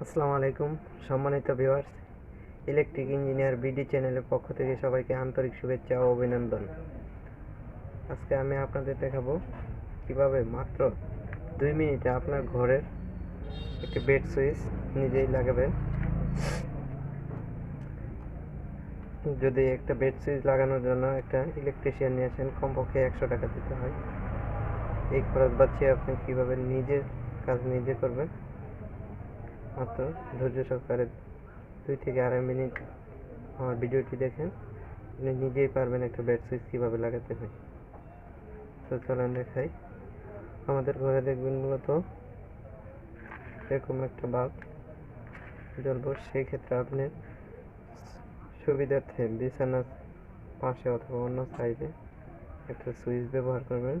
আসসালামু আলাইকুম সম্মানিত ভিউয়ার্স, ইলেকট্রিক ইঞ্জিনিয়ার বিডি চ্যানেলের পক্ষ থেকে সবাইকে আন্তরিক শুভেচ্ছা ও অভিনন্দন। আজকে আমি আপনাদের দেখাবো কিভাবে মাত্র 2 মিনিটে আপনার ঘরের একটি বেড সুইচ নিজেই লাগাবেন। যদি একটা বেড সুইচ লাগানোর জন্য একটা ইলেকট্রিশিয়ান নিয়ে আসেন, কমপক্ষে 100 টাকা দিতে হয়। এই খরচ বাঁচিয়ে আপনি কিভাবে নিজের কাজ নিজে করবেন, মাত্র ধৈর্য সহকারে 2 থেকে 2.5 মিনিট আমার ভিডিওটি দেখেন, আপনি নিজেই পারবেন একটা বেড সুইচ কীভাবে লাগাতে হয়। তো চলেন দেখাই। আমাদের ঘরে দেখবেন মূলত এরকম একটা বাল্ব জ্বলবো। সেই ক্ষেত্রে আপনি সুবিধার্থে বিছানার পাশে অথবা অন্য সাইডে একটা সুইচ ব্যবহার করবেন।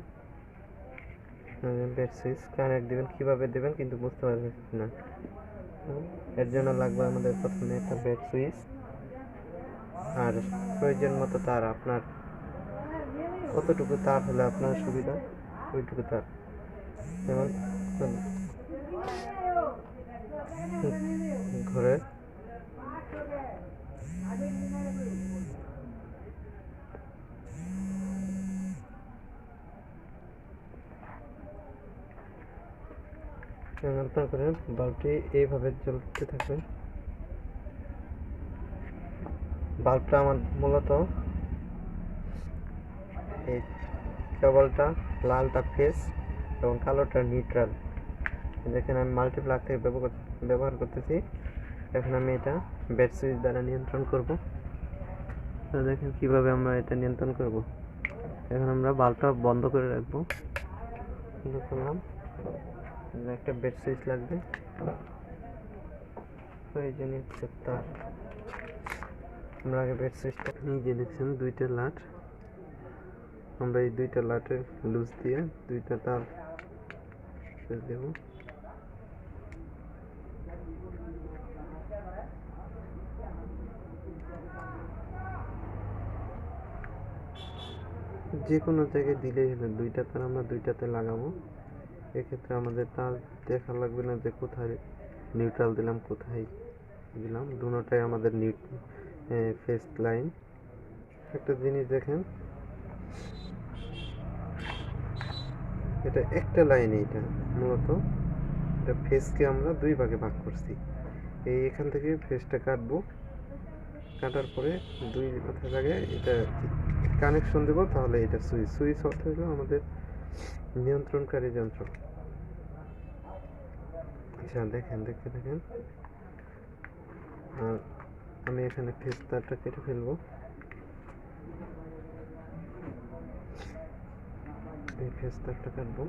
বেড সুইচ কানেক্ট দেবেন, কীভাবে দেবেন কিন্তু বুঝতে পারবেন না। এর জন্য লাগবে আমাদের প্রথমে একটা বেড সুইচ আর প্রয়োজন মতো তার। আপনার কতটুকু তার হলে আপনার সুবিধা ওইটুকু তার। যেমন ঘরের আপনার ঘরের বাল্বটি এইভাবে জ্বলতে থাকবে। বাল্বটা আমার মূলত এই কেবলটা লালটা ফেস এবং কালোটা নিউট্রাল। দেখেন আমি মাল্টিপ্লাগ থেকে ব্যবহার করতেছি। এখন আমি এটা বেড সুইচ দ্বারা নিয়ন্ত্রণ করব। তো দেখেন কিভাবে আমরা এটা নিয়ন্ত্রণ করব। এখন আমরা বাল্বটা বন্ধ করে রাখবো। বন্ধ করলাম। একটা বেড সুইচ লাগবে, প্রয়োজনীয় তার। আমরা আগে বেড সুইচটা নিজে দেখছেন দুইটা লাট, আমরা এই দুইটা লাটের লুজ দিয়ে দুইটা তার দেব। যে কোনো জায়গায় দিলেই হলো, দুইটা তার আমরা দুইটাতে লাগাবো। এক্ষেত্রে আমাদের তার দেখা লাগবে না যে কোথায় নিউট্রাল দিলাম কোথায় দিলাম, দুটোটাই আমাদের ফেস লাইন। একটা জিনিস দেখেন, এটা একটা লাইন, এইটা মূলত এটা ফেসকে আমরা দুই ভাগে ভাগ করছি। এখান থেকে ফেসটা কাটবো, কাটার পরে দুই মাথা জায়গায় এটা কানেকশন দেবো। তাহলে এটা সুইচ। সুইচ অর্থ হলো আমাদের নিয়ন্ত্রণকারী যন্ত্র। আচ্ছা দেখেন, দেখতে দেখেন। আর আমি এখানে ফেস তারটা কেটে ফেলবো। এই ফেস তারটা কাটবো।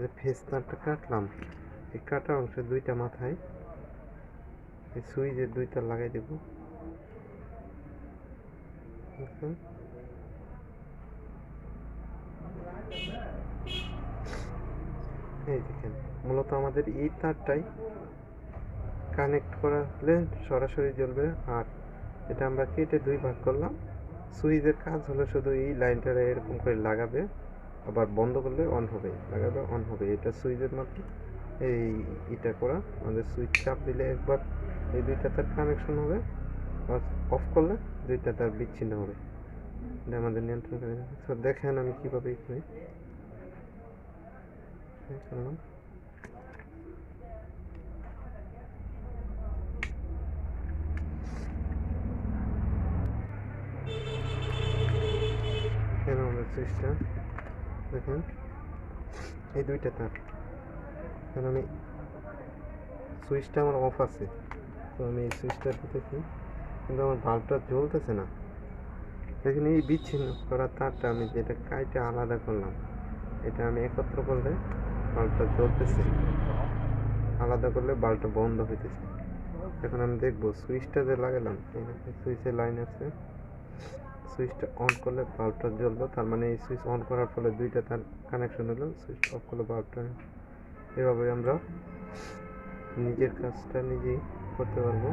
যে ফেস তারটা কাটলাম, এই কাটা অংশে দুইটা মাথায় এই সুইচের দুইটা লাগাই দেব। এই দেখেন, মূলত আমাদের এই তারটাই কানেক্ট করা হলে সরাসরি জ্বলবে। আর এটা আমরা কেটে দুই ভাগ করলাম। সুইচের কাজ হলো শুধু এই লাইনটা এরকম করে লাগাবে, আবার বন্ধ করলে অন হবে, লাগাবে অন হবে। এটা সুইচের মাত্র এটা করা। আমাদের সুইচ চাপ দিলে একবার এই দুইটা তার কানেকশন হবে, অফ করলে দুইটা তার বিচ্ছিন্ন হবে। এটা আমাদের নিয়ন্ত্রণ করে। তো দেখেন আমি কীভাবে করি। করলাম, আমাদের সুইচটা দেখেন, এই দুইটা তার। এখন আমি সুইচটা আমার অফ আছে, তো আমি এই সুইচটা দিতেছি, কিন্তু আমার বাল্বটা জ্বলতেছে না। দেখেন এই বিচ্ছিন্ন করা তারটা আমি যেটা কাইটে আলাদা করলাম, এটা আমি একত্র করলে বাল্বটা জ্বলতেছে, আলাদা করলে বাল্বটা বন্ধ হইতেছে। এখন আমি দেখবো সুইচটা যে লাগালাম, সুইচের লাইন আছে, সুইচটা অন করলে বাল্বটা জ্বলবে। তার মানে এই সুইচ অন করার ফলে দুইটা তার কানেকশন হলো, সুইচ অফ করলে বাল্বটা। এভাবে আমরা নিজের কাজটা নিজেই করতে পারবো।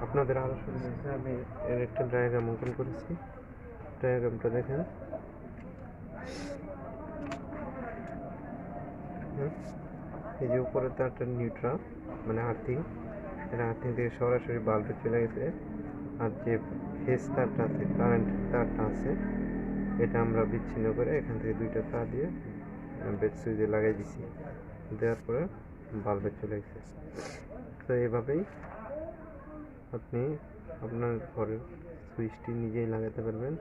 আপনাদের আরও সুবিধা আমি এর একটা ডায়াগ্রাম অঙ্কন করেছি। ডায়াগ্রামটা দেখেন। দেখেন এই যে উপরে তারটা নিউট্রাল মানে আর্থিং, এটা আর্থিং থেকে সরাসরি বাল্বে চলে গেছে। আর যে ফেস তারটা আছে, কারেন্ট তারটা আছে, এটা আমরা বিচ্ছিন্ন করে এখান থেকে দুইটা তার দিয়ে বেড সুইচে লাগাই দিছি, দেওয়ার পরে বাল্বে চলে গেছে। তো এইভাবেই আপনি আপনার ঘরের সুইচটি নিজেই লাগাতে পারবেন।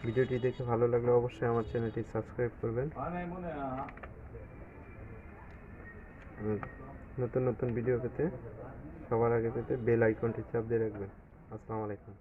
ভিডিওটি দেখে ভালো লাগলে অবশ্যই আমার চ্যানেলটি সাবস্ক্রাইব করবেন। নতুন নতুন ভিডিও পেতে, সবার আগে পেতে বেল আইকনটি চাপ দিয়ে রাখবেন। আসসালামু আলাইকুম।